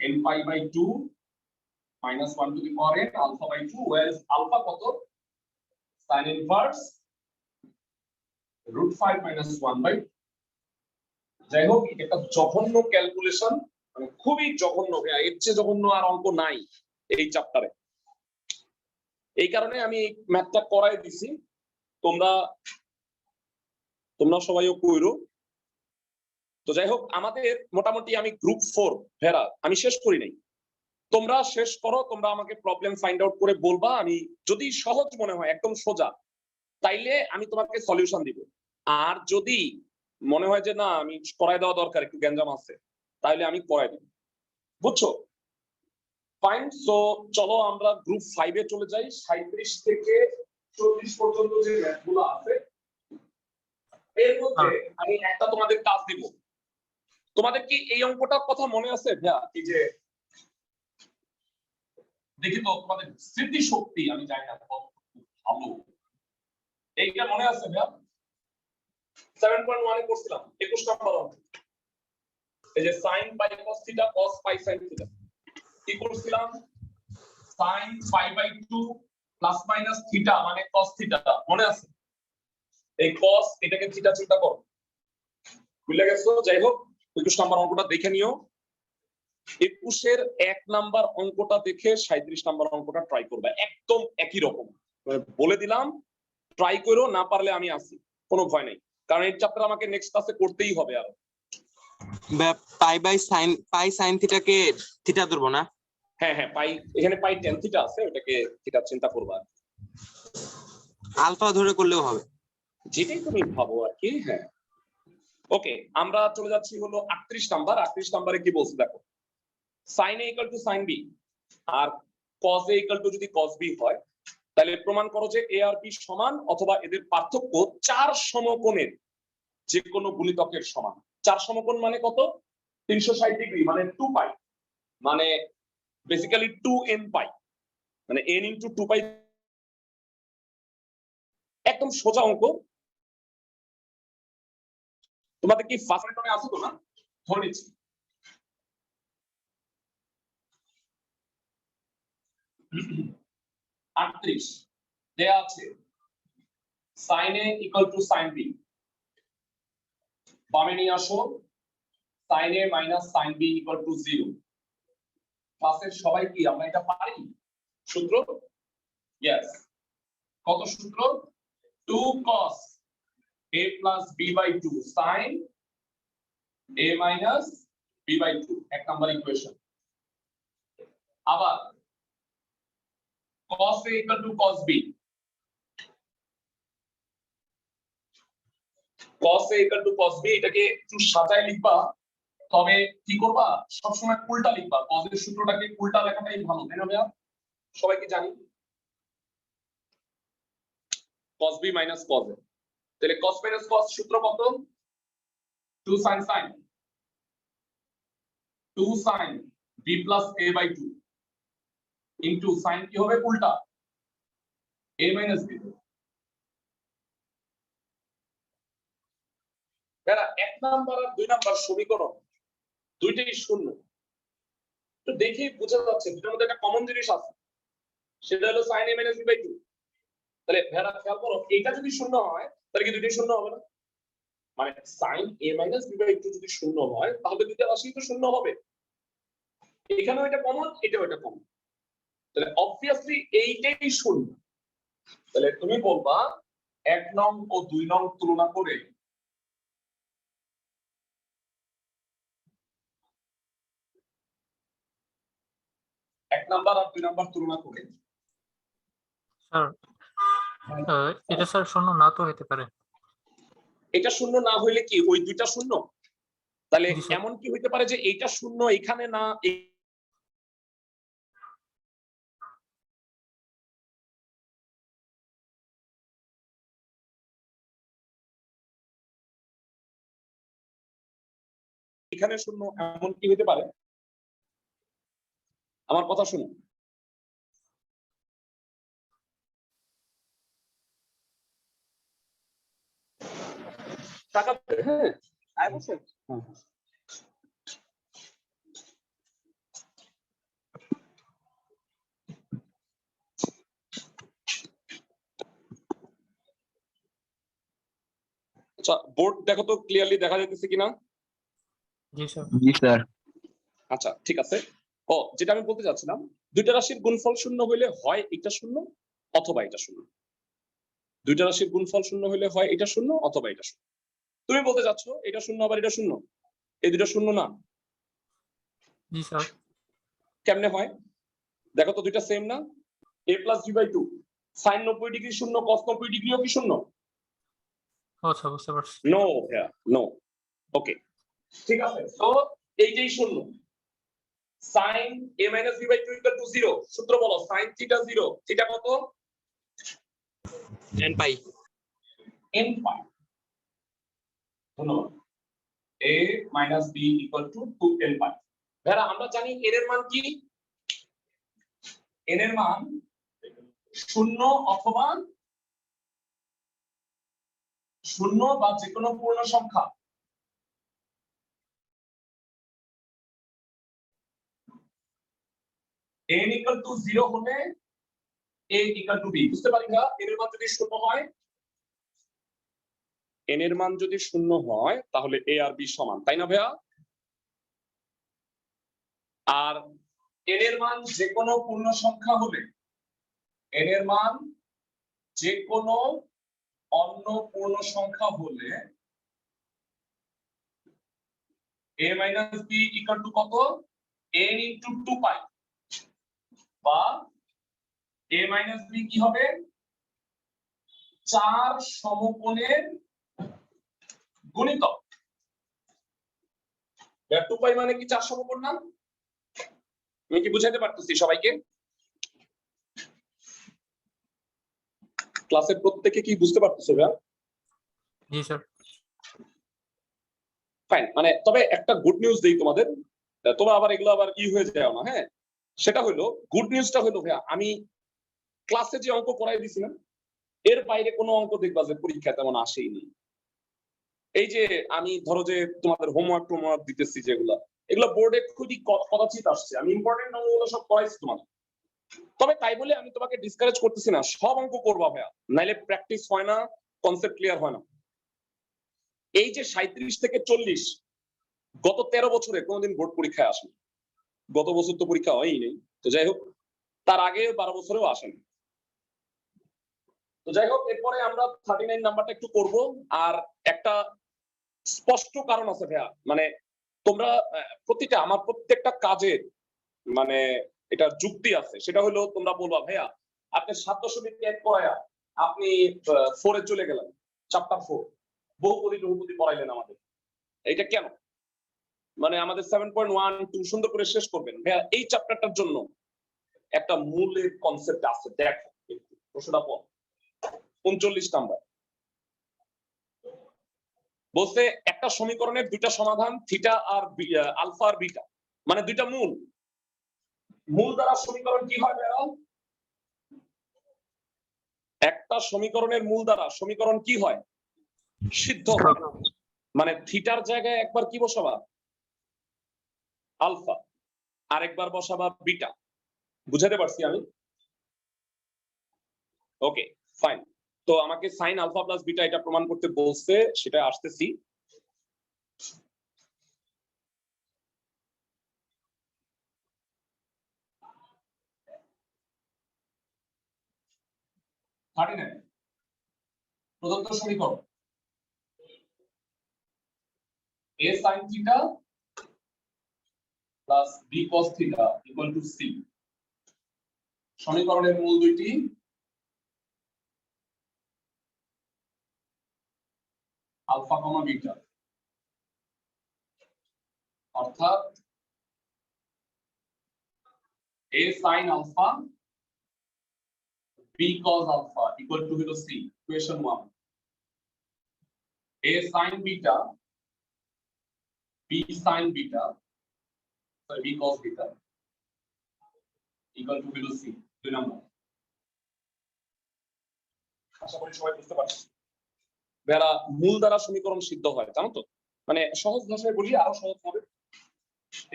n pi by 2 -1 to the power n alpha by 2, whereas alpha কত? sin inverse √5 -1 by. যাই হোক, এটা জঘন্য calculation, মানে খুবই জঘন্য, এর চেয়ে জঘন্য আর অঙ্ক নাই এই চ্যাপ্টারে। এই কারণে আমি ম্যাথটা করাই দিছি, তোমরা সবাইও কইরো। তো যাই হোক, আমাদের মোটামুটি আমি গ্রুপ 4 ভেরা আমি শেষ করি নাই, তোমরা শেষ করো। তোমরা আমাকে প্রবলেম ফাইন্ড আউট করে বলবা, আমি যদি সহজ মনে হয় একদম সোজা, তাইলে আমি তোমাকে সলিউশন দিব। আর যদি মনে হয় যে না আমি করাই দেওয়া দরকার, একটু গ্যাঞ্জাম আছে, তাইলে আমি করাই দিব, বুঝছো? ফাইন। সো চলো আমরা গ্রুপ 5 এ চলে যাই। 37 থেকে 40 পর্যন্ত যে ম্যাথগুলো আছে এর মধ্যে আমি একটা তোমাদের কাজ দিব। তোমাদের কি এই অঙ্কটার কথা মনে আছে ভাইয়া? এই যে দেখি তো তোমাদের স্মৃতি শক্তি আমি জানি না কত ভালো, এইটা মনে আছে ভাইয়া? 7.1 এ করছিলাম 21 নম্বর অঙ্ক। এই যে sin pi cos theta cos pi sin theta, কি করছিলাম? sin pi by 2 plus minus theta মানে cos থিটা, মনে আছে? এই cos এটাকে থিটা চিন্তা করো, ভুলে গেছো? যাই হোক, 21 নম্বর অঙ্কটা দেখে নিও। 21 এর 1 নাম্বার অঙ্কটা দেখে 37 নাম্বার অঙ্কটা ট্রাই করবে, একদম একই রকম। বলে দিলাম, ট্রাই করো, না পারলে আমি আছি, কোনো ভয় নেই, কারণ এই চ্যাপ্টার আমাকে নেক্সট ক্লাসে করতেই হবে। আর পাই সাইন থিটাকে থিটা ধরবো না? হ্যাঁ হ্যাঁ, পাই, এখানে পাই tan থিটা আছে, ওটাকে থিটা চিন্তা করবা, আলফা ধরে করলেও হবে, যেটাই তুমি ভাবো আর কি। হ্যাঁ, ওকে, আমরা চলে যাচ্ছি হলো 38 নাম্বার। 38 নাম্বারে কি বলছে দেখো, sin a equal to sin b R cos a equal to যদি cos b হয়, তাহলে প্রমাণ করো যে a আর b সমান অথবা এদের পার্থক্য 4 সমকোণের যে কোনো গুণিতকের সমান। 4 সমকোণ মানে কত? 360 ডিগ্রি মানে 2 পাই, মানে বেসিক্যালি 2n পাই, মানে n ইনটু 2 পাই। একদম সোজা অঙ্ক। তোমাদের কি ফার্স্ট রেটনে আছে তো? না, ধরে নিচ্ছি। আটত্রিশ দেয়া আছে sin a equal to sin b, বামে নিয়ে আসো, sin a minus sin b equal to 0। ক্লাসের সবাই কি আমরা এটা পারি সূত্র? यस, কত সূত্র? 2 cos a plus b by 2 sin a minus b by 2, এক নাম্বার ইকুয়েশন। আবার cos a equal to cos b, cos a equal to cos b, এটাকে একটু সাজায় লিখবা, তবে কি করবা, সবসময় উল্টা লিখবা। cos এর সূত্রটাকে উল্টা লেখাটাই ভালো, তাই না ভাইয়া? সবাই কি জানি cos b minus cos a, তাহলে cos minus cos সূত্র কত? 2 sin sin 2 sin b plus a by 2 into sin কি হবে উল্টা a minus b। যারা 1 নাম্বার আর 2 নাম্বার সমীকরণ দুইটাই শূন্য, তো দেখেই বোঝা যাচ্ছে দুটোর মধ্যে একটা কমন জিনিস আছে, সেটা হলো sin a minus b by 2। তাহলে ভেড়া খেয়াল করো, এটা যদি শূন্য হয় তাহলে কি দুটোই শূন্য হবে না? মানে sin a minus b by 2 যদি শূন্য হয় তাহলে দুটো রাশি তো শূন্য হবে। এখানেও এটা কমন, এটাও এটা কমন, তাহলে অবভিয়াসলি এইটাই শূন্য। তাহলে তুমি বলবা 1 নং ও 2 নং তুলনা করে এক নাম্বার আর 2 নাম্বার তুলনা করে স্যার এটা স্যার শূন্য না তো হতে পারে। এটা শূন্য না হইলে কি ওই দুইটা শূন্য? তাহলে জি স্যার। এমন কি হইতে পারে যে এইটা শূন্য এখানে না, এখানে শূন্য, এমন কি হইতে পারে? আমার কথা শুনুন, টাকা হ্যাঁ অবশ্যই। আচ্ছা বোর্ড দেখো তো ক্লিয়ারলি দেখা যাইতেছে কিনা? জি স্যার। জি স্যার। আচ্ছা ঠিক আছে। ও যেটা আমি বলতে চাচ্ছিলাম, দুইটা রাশির গুণফল শূন্য হইলে হয় এটা শূন্য অথবা এটা শূন্য। দুইটা রাশির গুণফল শূন্য হইলে হয় এটা শূন্য অথবা এটা শূন্য। তুমি বলতে চাচ্ছ এটা শূন্য আবার এটা শূন্য, এই দুটো শূন্য না। জি স্যার। কেমনে হয় দেখো তো, দুইটা সেম না? a plus b by 2 sin 90 degree শূন্য, cos 90 ডিগ্রিও কি শূন্য? আচ্ছা বুঝতে পারছি। No no. ওকে ঠিক আছে, তো এইটাই শূন্য। sin a minus b by 2 equal to 0, সূত্র বলো sin theta 0, থিটা কত? n পাই। n পাই। ধন্যবাদ। a minus b equal to 2n পাই। ভেড়া আমরা জানি n এর মান কি? n এর মান শূন্য অথবা শূন্য বা যে কোনো পূর্ণ সংখ্যা। n equal to 0 হলে a equal to b, বুঝতে পারি না? n এর মান যদি শূন্য হয়, n এর মান যদি শূন্য হয় তাহলে a আর b সমান, তাই না ভাইয়া? আর n এর মান যে কোনো পূর্ণ সংখ্যা হলে, n এর মান যে কোনো অন্য পূর্ণ সংখ্যা হলে a minus b equal to কত? n into 2 পাই, বা a minus b কি হবে? 4 সমকোণের গুণিতক। 2 পাই মানে কি 4 সমকোণ না? আমি কি বুঝাইতে পারতেছি সবাইকে? ক্লাসের প্রত্যেকে কি বুঝতে পারতেছো ভাইয়া? জি স্যার। ফাইন, মানে তবে একটা গুড নিউজ দেই তোমাদের, তোমরা আবার এগুলো আবার কি হয়ে যায় না, হ্যাঁ? সেটা হলো গুড নিউজটা হলো ভাইয়া, আমি ক্লাসে যে অঙ্ক পড়াই দিছি না, এর বাইরে কোনো অঙ্ক দেখবা যে পরীক্ষায় তেমন আসেইনি। এই যে আমি ধরো যে তোমাদের হোমওয়ার্ক দিতেছি যেগুলা, এগুলো বোর্ডে খুবই কদাচিৎ আসছে। আমি ইম্পর্টেন্ট অঙ্কগুলো সব পড়াইছি তোমাদের। তবে তাই বলে আমি তোমাকে ডিসকারেজ করতেছি না, সব অঙ্ক করবা ভাইয়া, নাইলে প্র্যাকটিস হয় না, কনসেপ্ট ক্লিয়ার হয় না। এই যে 37 থেকে 40 গত 13 বছরে কোনোদিন বোর্ড পরীক্ষায় আসেনি। গত বছর তো পরীক্ষা হয়ই নেই, তো যাই হোক, তার আগে 12 বছরেও আসেনি। তো যাই হোক, এরপরে আমরা 39 নাম্বারটা একটু করব। আর একটা স্পষ্ট কারণ আছে ভাইয়া, মানে তোমরা প্রতিটা আমার প্রত্যেকটা কাজের মানে এটার যুক্তি আছে। সেটা হলো তোমরা বলবা ভাইয়া আপনি 7.1 পড়ায়া আপনি 4 এ চলে গেলেন, চ্যাপ্টার 4 বহুপদী পড়াইলেন আমাদের, এটা কেন? মানে আমাদের 7.1 সুন্দর করে শেষ করবেন ভাইয়া, এই চ্যাপ্টারটার জন্য একটা মূলের কনসেপ্ট আছে। দেখো প্রশ্নটা পড়, 39 নাম্বার বলতে একটা সমীকরণের দুইটা সমাধান, থিটা আর আলফা আর বিটা, মানে দুইটা মূল। মূল দ্বারা সমীকরণ কি হয় ভাইয়া? একটা সমীকরণের মূল দ্বারা সমীকরণ কি হয়? সিদ্ধ হয়। মানে থিটার জায়গায় একবার কি বসাবা? আলফা। আরেকবার বসাবা বিটা। বুঝাতে পারছি আমি? Okay fine. তো আমাকে সাইন আলফা প্লাস বিটা এটা প্রমাণ করতে বলছে, সেটা আসতেছি। প্রদত্ত সমীকরণ a sin theta plus b cos theta equal to c। সমীকরণের মূল দুইটি আলফা কমা বিটা, অর্থাৎ a sin alpha b cos alpha equal to হলো c। Equation 1 a sin beta b sin beta sorry b cos beta equal to হলো c। 2 নম্বর। আশা করি সবাই বুঝতে পারছেন। যারা মূল দ্বারা সমীকরণ সিদ্ধ হয় জানো তো, মানে সহজ ভাষায় বলি আরো সহজ হবে।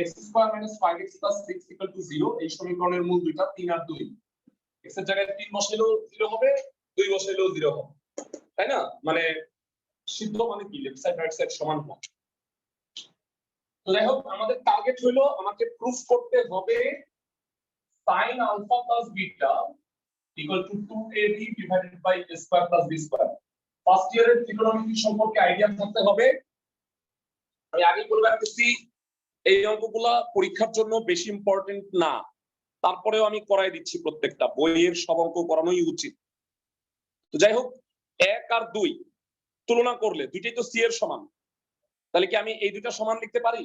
x square minus 5x plus 6 equal to 0 এই সমীকরণের মূল দুইটা 3 আর 2। x এর জায়গায় 3 বসাইলেও 0 হবে, 2 বসাইলেও 0 হবে, তাই না? মানে সিদ্ধ মানে কি লেফট সাইড রাইট সাইড সমান হয়। তো যাই হোক, আমাদের টার্গেট হলো আমাকে প্রুফ করতে হবে sin alpha plus beta equal to 2ab divided by a square plus b square. First ইয়ারের ত্রিকোণমিতি সম্পর্কে আইডিয়া থাকতে হবে। আমি আগেই বলে রাখতেছি এই অঙ্কগুলা পরীক্ষার জন্য বেশি ইম্পর্টেন্ট না, তারপরেও আমি করাই দিচ্ছি প্রত্যেকটা বইয়ের সব অঙ্ক করানোই উচিত। তো যাই হোক, 1 আর 2 তুলনা করলে দুইটাই তো সি এর সমান, তাহলে কি আমি এই দুইটা সমান লিখতে পারি?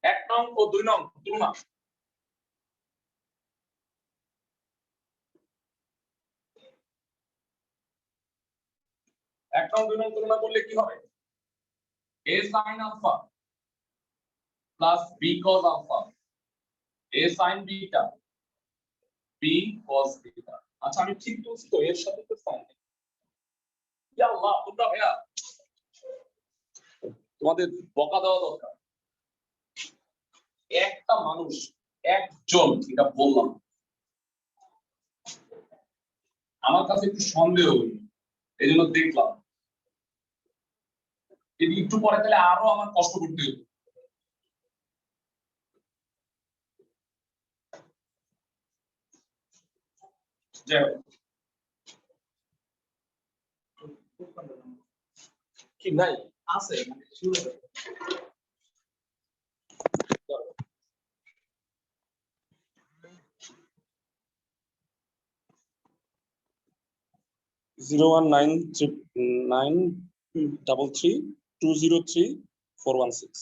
1 নং ও 2 নং তুলনা। এক নং 2 নং তুলনা করলে কি হবে? a sin alpha plus b cos alpha a sin beta b cos beta। আচ্ছা আমি ঠিক বলছি তো? এর সাথে তো সাইন। ইয়া আল্লাহ, তোমরা ভাইয়া তোমাদের বকা দেওয়া দরকার। একটা মানুষ, একজন, এটা বললাম, আমার কাছে একটু সন্দেহ হইল, এই জন্য দেখলাম। যদি একটু পরে তাহলে আরো আমার কষ্ট করতে হতো। যাই হোক, কি নাই আছে 019933203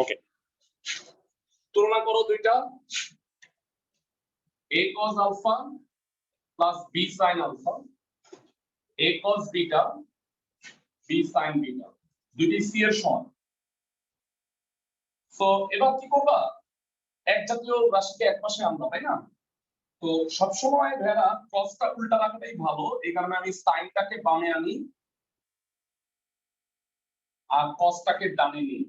ওকে, তুলনা করো দুইটা, a cos alpha plus b sin alpha a cos beta b sin beta, দুইটি c এর সমান। তো এবার কি করবা? এক জাতীয় রাশিকে এক পাশে আনবা, তাই না? তো সবসময় ভেড়া কসটা উল্টা রাখাটাই ভালো, এই কারণে আমি সাইনটাকে বামে আনি আর কসটাকে ডানে নিই।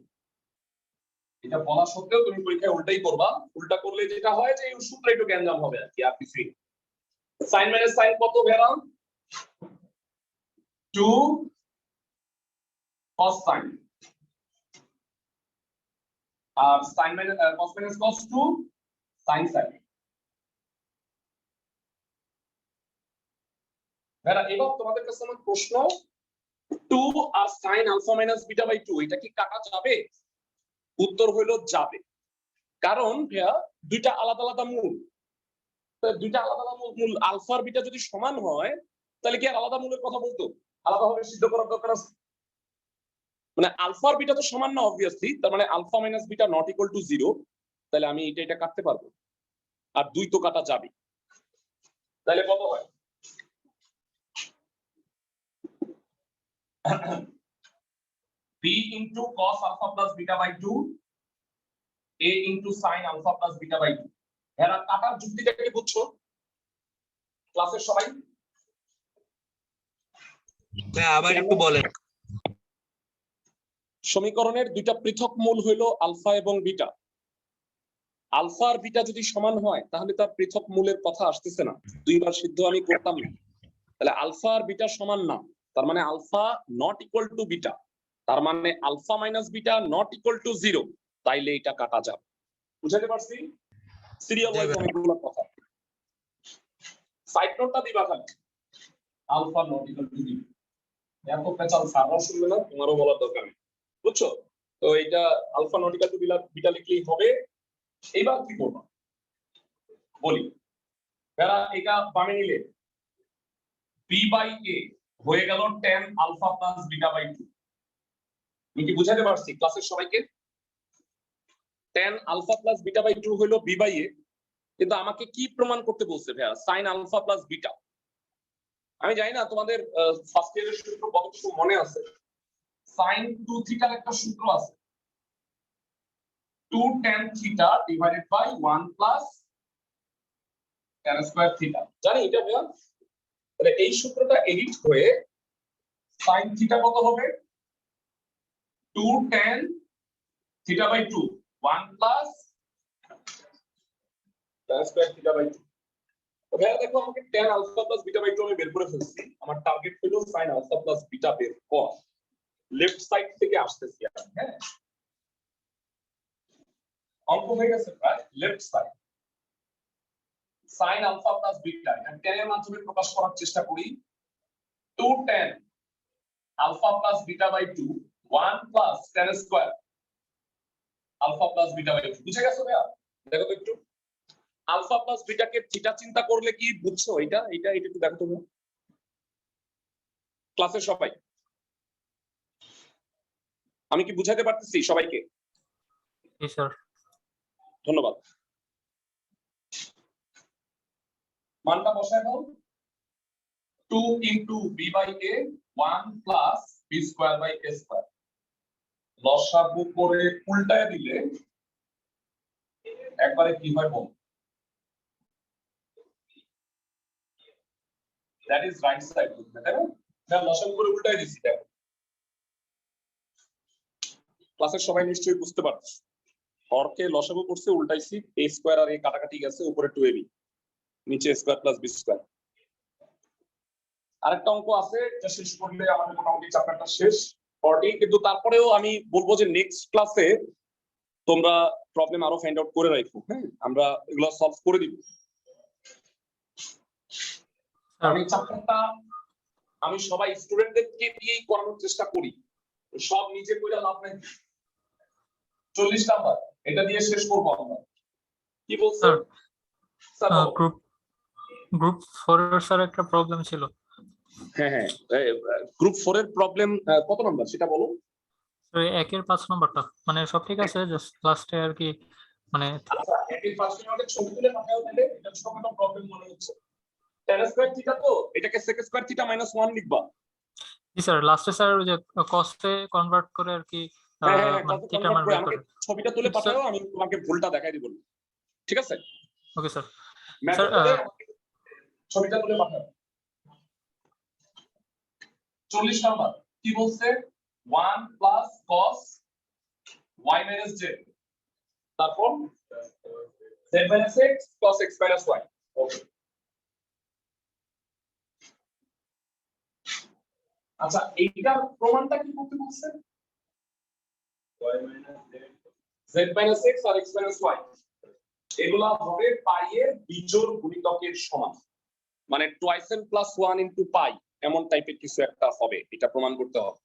এটা বলা সত্ত্বেও তুমি পরীক্ষায় উল্টাই করবা। উল্টা করলে যেটা হয় যে সূত্র একটু গ্যাঞ্জাম হবে আর কি, আর কিছুই। সাইন মাইনাস সাইন কত ভেড়া? 2 cos sin, আর sin minus cos minus cos 2 sin sin। ভেড়া এবার তোমাদের কাছে আমার প্রশ্ন, 2 আর sin alpha minus beta by 2 এটা কি কাটা যাবে? উত্তর হইল যাবে। কারণ ভাইয়া দুইটা আলাদা আলাদা মূল, দুইটা আলাদা আলাদা মূল আলফা আর বিটা যদি সমান হয় তাহলে কি আর আলাদা মূলের কথা বলতো? আলাদাভাবে সিদ্ধ করার দরকার আছে? মানে আলফা আর বিটা তো সমান না অবভিয়াসলি, তার মানে alpha minus beta not equal to 0, তাহলে আমি এটা কাটতে পারবো, আর 2 তো কাটা যাবে। তাহলে কত হয়? b into cos alpha plus beta by 2 a into sin alpha plus beta by 2। এরা কাটার যুক্তিটা কি বুঝছো? ক্লাসের সবাই আবার একটু বলেন। সমীকরণের দুইটা পৃথক মূল হইল আলফা এবং বিটা। আলফা আর বিটা যদি সমান হয় তাহলে তার পৃথক মূলের কথা আসতেছে না, দুইবার সিদ্ধ আমি করতাম না। তাহলে আলফা আর বিটা সমান না, তার মানে alpha not equal to beta, তার মানে alpha minus beta not equal to 0, তাইলে এটা কাটা যাবে। বুঝাতে পারছি? সিরিয়াল ওয়াইজ অনেকগুলো কথা। সাইড নোটটা দিবা খালি, alpha not equal to beta. এত পেঁচাল সারাও শুনবে না, তোমারও বলার দরকার নেই, বুঝছো? তো এটা alpha not equal to beta লিখলেই হবে। এইবার কি করবা বলি, যারা এটা বামে নিলে বি বাই এ হয়ে গেল tan alpha plus beta by 2। আমি কি বুঝাতে পারছি ক্লাসের সবাইকে? tan alpha plus beta by 2 হলো বি বাই এ, কিন্তু আমাকে কি প্রমাণ করতে বলছে ভাইয়া? sin alpha plus beta. আমি জানি না তোমাদের ফার্স্ট ইয়ারের সূত্র কতটুকু মনে আছে। sin 2 থিটার একটা সূত্র আছে, 2 tan theta divided by 1 plus tan square theta. জানি এটা ভাইয়া? তাহলে এই সূত্রটা এডিট হয়ে sin থিটা কত হবে? 2 tan theta by 2 1 plus tan square theta by 2। তো ভাইয়া দেখো, আমাকে tan alpha plus beta by 2 আমি বের করে ফেলছি। আমার টার্গেট হলো sin আলফা প্লাস বিটা বের করা। লেফট সাইড থেকে আসতেছি আমি, হ্যাঁ অঙ্ক হয়ে গেছে প্রায়। Left side sin alpha plus beta এটা tan এর মাধ্যমে প্রকাশ করার চেষ্টা করি। 2 tan alpha plus beta by 2 1 plus tan square alpha plus beta by 2। বুঝে গেছো ভাইয়া? দেখো তো একটু, আলফা প্লাস বিটাকে থিটা চিন্তা করলে কি বুঝছো? এটা একটু দেখো তো ক্লাসের সবাই। আমি কি বুঝাতে পারতেছি সবাইকে? জি স্যার। ধন্যবাদ। মানটা বসায় দাও, 2 into B by A 1 plus B square by A square. লসাগু করে উল্টায় দিলে একবারে কি হয় বল? দ্যাট ইজ রাইট সাইড, তাই না? না, লসাগু করে উল্টায় দিছি। দেখো ক্লাসের সবাই নিশ্চয়ই বুঝতে পারছো, হরকে লসাগু করছে, উল্টাইছি, a স্কয়ার আর a কাটাকাটি গেছে, উপরে 2ab, নিচে স্কয়ার প্লাস বি স্কয়ার। আরেকটা অঙ্ক আছে, এটা শেষ করলে আমাদের মোটামুটি চ্যাপ্টারটা শেষ 40। কিন্তু তারপরেও আমি বলবো যে নেক্সট ক্লাসে তোমরা প্রবলেম আরো ফাইন্ড আউট করে রাখো, হ্যাঁ আমরা এগুলো সলভ করে দিব। আমি চ্যাপ্টারটা আমি সবাই স্টুডেন্টদেরকে দিয়েই করানোর চেষ্টা করি, সব নিজে করে লাভ নাই। 40 নাম্বার এটা দিয়ে শেষ করব আমরা। কি বলছেন স্যার? গ্রুপ 4 এর স্যার একটা প্রবলেম ছিল। হ্যাঁ হ্যাঁ, গ্রুপ 4 এর প্রবলেম কত নাম্বার সেটা বলো। স্যার 1 এর 5 নাম্বারটা, মানে সব ঠিক আছে, জাস্ট লাস্টে আর কি, মানে আচ্ছা, একের পাশে আমাদের ছবি তুলে পাঠাও দিলে এটা ছোটখাটো প্রবলেম মনে হচ্ছে। tan স্কয়ার থিটা তো এটাকে sec স্কয়ার থিটা মাইনাস 1 লিখবা। জি স্যার, লাস্টে স্যার ওই যে কস্টে কনভার্ট করে আর কি, হ্যাঁ হ্যাঁ, মানে কত থিটা কনভার্ট মান করে বের আমাকে করে। ছবিটা তুলে কিন্তু স্যার, পাঠাও, আমি তোমাকে ভুলটা দেখাই দিব। ঠিক আছে? Okay sir. ম্যাথে স্যার করে আমাকে ছবিটা তুলে পাঠাও। 40 নাম্বার কি বলছে? 1 plus cos y minus z, তারপর z minus x cos x minus y। ওকে, আচ্ছা এইটার প্রমাণটা কি করতে বলছে? y minus z minus x আর x minus y এগুলা হবে পাই এর বিজোড় গুণিতকের সমান, মানে টুয়াইস n প্লাস 1 ইনটু পাই, এমন টাইপের কিছু একটা হবে, এটা প্রমাণ করতে হবে।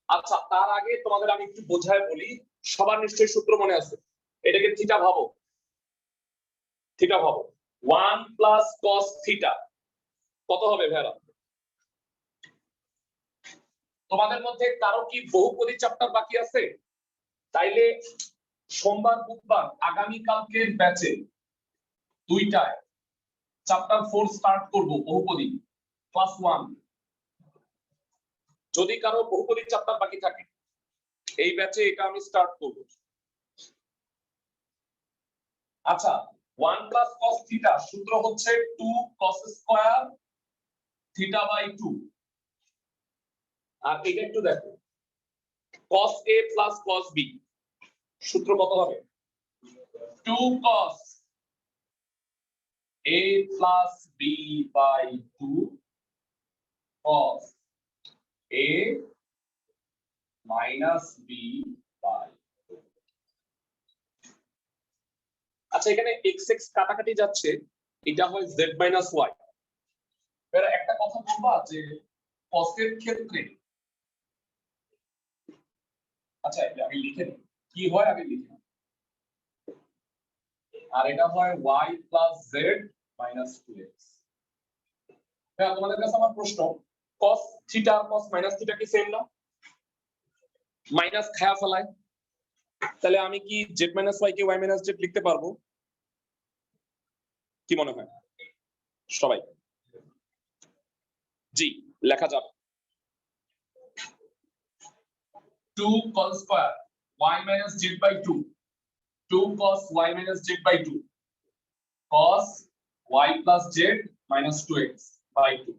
আচ্ছা তার আগে তোমাদের আমি একটু বোঝায় বলি, সবার নিশ্চয়ই সূত্র মনে আছে। এটাকে থিটা ভাবো, থিটা ভাবো, 1 প্লাস cos থিটা কত হবে ভাইরা? তোমাদের মধ্যে কারো কি বহুপদী চ্যাপ্টার বাকি আছে? তাইলে সোমবার বুধবার আগামী কালকের ব্যাচে 2টায় চ্যাপ্টার 4 স্টার্ট করব, বহুপদী ক্লাস 1। যদি কারো বহুপদী চ্যাপ্টার বাকি থাকে এই ব্যাচে এটা আমি স্টার্ট করব। আচ্ছা 1 প্লাস cos থিটা সূত্র হচ্ছে 2 cos স্কয়ার থিটা বাই 2। আর এটা একটু দেখো, cos a plus cos b সূত্র কত হবে? 2 cos a plus b by 2 cos a minus b by. আচ্ছা, এখানে x x কাটাকাটি যাচ্ছে, এটা হয় z মাইনাস y। এবার একটা কথা বলবা যে cos এর ক্ষেত্রে, আচ্ছা এটা আমি লিখে নিই, কি হয় আগে লিখে নিই। আর এটা হয় y plus z minus 2x। হ্যাঁ, তোমাদের কাছে আমার প্রশ্ন, cos থিটা আর cos মাইনাস থিটা কি সেম না? মাইনাস খায়া ফেলায়, তাহলে আমি কি z মাইনাস y কে y মাইনাস z লিখতে পারবো? কি মনে হয় সবাই? জি, লেখা যাবে। 2 cos square y minus z by 2, 2 cos y minus z by 2 cos y plus z minus 2x by 2।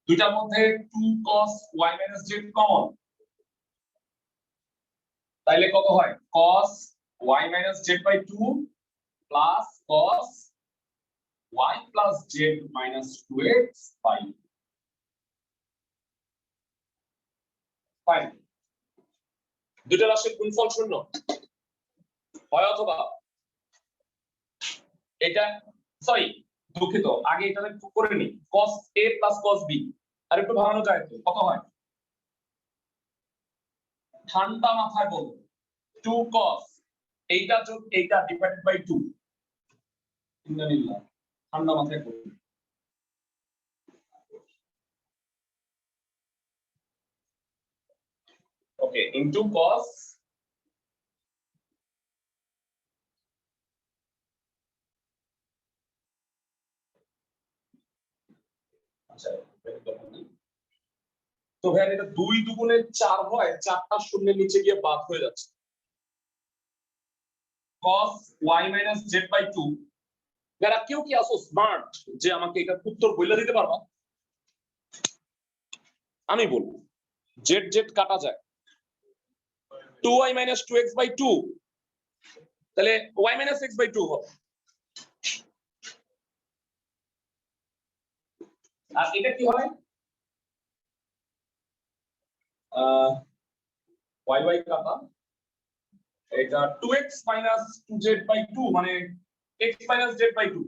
দুইটার মধ্যে 2 cos y minus z common, তাইলে কত হয়? cos y minus z by 2 plus cos y plus z minus 2x by 2। Fine, দুইটা রাশির গুণফল শূন্য হয়, অথবা এটা, সরি দুঃখিত, আগে এটা একটু করে নি, cos a plus cos b আর একটু ভাঙানো যায় তো কত হয়? ঠান্ডা মাথায় বলবো 2 cos এইটা যোগ এইটা ডিভাইডেড বাই 2। ইন্নালিল্লাহ, ঠান্ডা মাথায় বলবো। ওকে, ইনটু cos আচ্ছা তো ভাই এটা 2 দুগুণে 4 হয়, 4টা শূন্যের নিচে গিয়ে বাদ হয়ে যাচ্ছে। cos y minus z by 2, যারা কেউ কি আসো স্মার্ট যে আমাকে এটা উত্তর বলে দিতে পারবা? আমি বলবো z z কাটা যায়, 2y minus 2x by 2, তাহলে y minus x by 2 হবে। আর এটা কি হয়? y কাটা, এটা 2x minus 2z by 2 মানে x minus z by 2।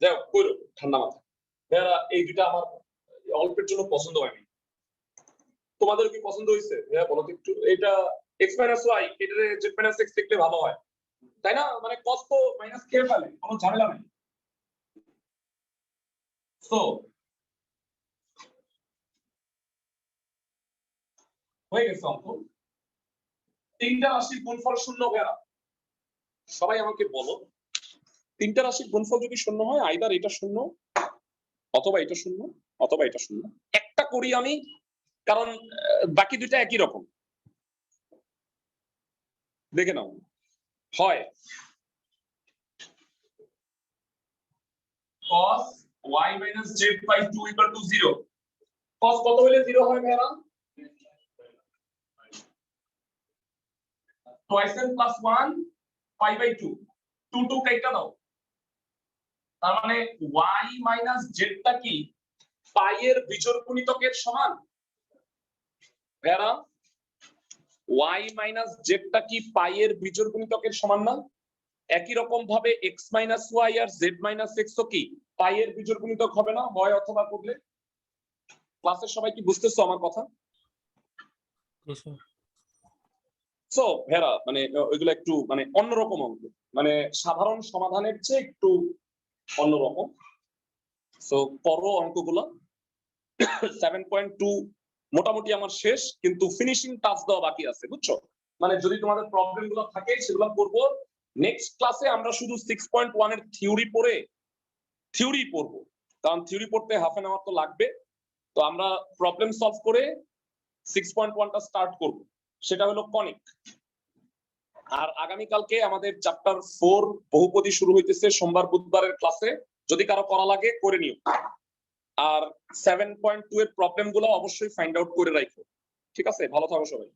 দেখো কইরো ঠান্ডা মাথা, ভাইয়া এই দুটো আমার অল্পের জন্য পছন্দ হয়নি, তোমাদের কি পছন্দ হয়েছে? ভাইয়া বলো তো একটু। এটা x minus y, এটা z minus x লিখলে ভালো হয়, তাই না? মানে cos তো মাইনাস খেয়ে ফেলে, কোনো ঝামেলা নেই। সো হয়ে গেছে অঙ্ক। তিনটা রাশির গুণফল শূন্য ভাইয়া, সবাই আমাকে বলো, তিনটা রাশির গুণফল যদি শূন্য হয়, আইদার এটা শূন্য অথবা এটা শূন্য অথবা এটা শূন্য। একটা করি আমি, কারণ বাকি দুইটা একই রকম। দেখে নাও, হয় cos y minus z by 2 equal to 0। cos কত হলে 0 হয় ভাইয়া? twice n plus 1 pi by 2, 2 2 কাইটা দাও, তার মানে y minus z টা কি পাই এর বিজোড় গুণিতকের সমান? ভাইয়া y minus z টা কি পাই এর বিজোড় গুণিতকের সমান না? একই রকম ভাবে x minus y আর z minus x ও কি পাই এর বিজোড় গুণিতক হবে না? হয় অথবা করলে। ক্লাসের সবাই কি বুঝতেছো আমার কথা? সো ভেরা মানে ওইগুলো একটু মানে অন্যরকম অঙ্ক, মানে সাধারণ সমাধানের চেয়ে একটু অন্যরকম। সো করো অঙ্কগুলো। 7.2 মোটামুটি আমার শেষ, কিন্তু ফিনিশিং টাচ দেওয়া বাকি আছে, বুঝছো? মানে যদি তোমাদের প্রবলেম গুলো থাকে সেগুলো করবো নেক্সট ক্লাসে। আমরা শুধু 6.1 এর থিওরি পড়বো, কারণ থিওরি পড়তে হাফ এন আওয়ার তো লাগবে। তো আমরা প্রবলেম সলভ করে 6.1টা স্টার্ট করব, সেটা হলো কনিক। আর আগামীকালকে আমাদের চ্যাপ্টার 4 বহুপদী শুরু হইতেছে সোমবার বুধবারের ক্লাসে, যদি কারো করা লাগে করে নিও। আর 7.2 এর প্রবলেম গুলো অবশ্যই ফাইন্ড আউট করে রাখো। ঠিক আছে, ভালো থাকো সবাই।